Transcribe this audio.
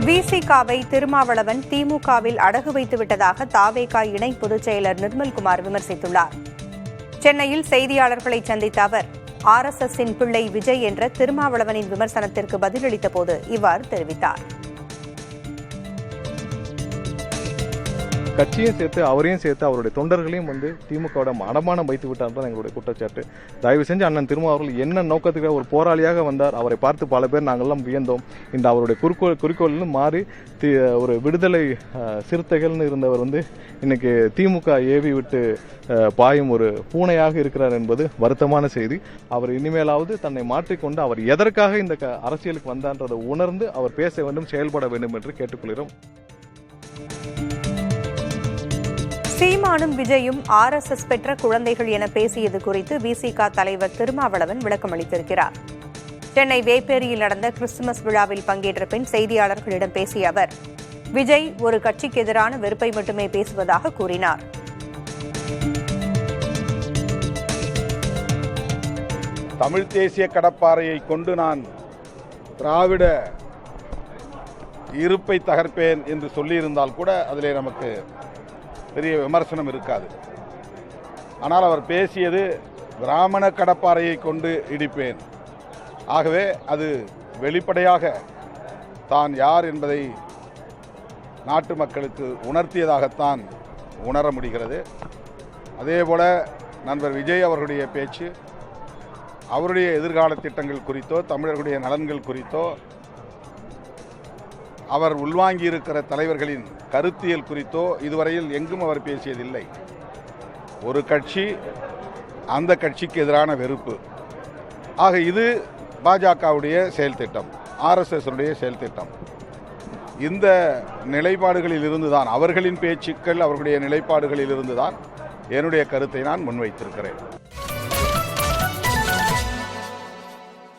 விசிகாவை திருமாவளவன் திமுகவில் அடகு வைத்து விட்டதாக தாவேகா இணை பொதுச் செயலர் நிர்மல்குமார் விமர்சித்துள்ளார். சென்னையில் செய்தியாளர்களை சந்தித்த அவர் RSSின் பிள்ளை விஜய் என்ற திருமாவளவனின் விமர்சனத்திற்கு பதிலளித்த போது இவ்வாறு தெரிவித்தார். கட்சியும் சேர்த்து அவரையும் சேர்த்து அவருடைய தொண்டர்களையும் திமுகவோட அடமானம் வைத்து விட்டார் தான் எங்களுடைய குற்றச்சாட்டு. தயவு செஞ்சு அண்ணன் திருமா அவர்கள் என்ன நோக்கத்துக்காக ஒரு போராளியாக வந்தார், அவரை பார்த்து பல பேர் நாங்கள்லாம் வியந்தோம். இந்த அவருடைய குறிக்கோள்னு மாறி ஒரு விடுதலை சிறுத்தைகள்னு இருந்தவர் இன்னைக்கு திமுக ஏவி விட்டு பாயும் ஒரு பூனையாக இருக்கிறார் என்பது வருத்தமான செய்தி. அவர் இனிமேலாவது தன்னை மாற்றிக்கொண்டு அவர் எதற்காக இந்த அரசியலுக்கு வந்தான்றதை உணர்ந்து அவர் பேச வேண்டும், செயல்பட வேண்டும் என்று கேட்டுக்கொள்கிறோம். சீமானும் விஜயும் RSS பெற்ற குழந்தைகள் என பேசியது குறித்து விசிக தலைவர் திருமாவளவன் விளக்கம் அளித்திருக்கிறார். சென்னை வேப்பேரியில் நடந்த கிறிஸ்துமஸ் விழாவில் பங்கேற்ற பின் செய்தியாளர்களிடம் பேசிய அவர் விஜய் ஒரு கட்சிக்கு எதிரான வெறுப்பை மட்டுமே பேசுவதாக கூறினார். தமிழ் தேசிய கடப்பாறையை கொண்டு நான் திராவிட இருப்பை தகர்ப்பேன் என்று சொல்லியிருந்தால் கூட அதிலே நமக்கு பெரிய விமர்சனம் இருக்காது. ஆனால் அவர் பேசியது பிராமண கடப்பாறையை கொண்டு இடிப்பேன். ஆகவே அது வெளிப்படையாக தான் யார் என்பதை நாட்டு மக்களுக்கு உணர்த்தியதாகத்தான் உணர முடிகிறது. அதேபோல நண்பர் விஜய் அவர்களுடைய பேச்சு அவருடைய எதிர்கால திட்டங்கள் குறித்தோ தமிழர்களுடைய நலன்கள் குறித்தோ அவர் உள்வாங்கியிருக்கிற தலைவர்களின் கருத்தியல் குறித்தோ இதுவரையில் எங்கும் அவர் பேசியதில்லை. ஒரு கட்சி, அந்த கட்சிக்கு எதிரான வெறுப்பு. ஆக இது பாஜகவுடைய செயல் திட்டம், RSSனுடைய செயல் திட்டம். இந்த நிலைப்பாடுகளில் இருந்துதான், அவர்களின் பேச்சுக்கள் அவர்களுடைய நிலைப்பாடுகளில் இருந்துதான் என்னுடைய கருத்தை நான் முன்வைத்திருக்கிறேன்.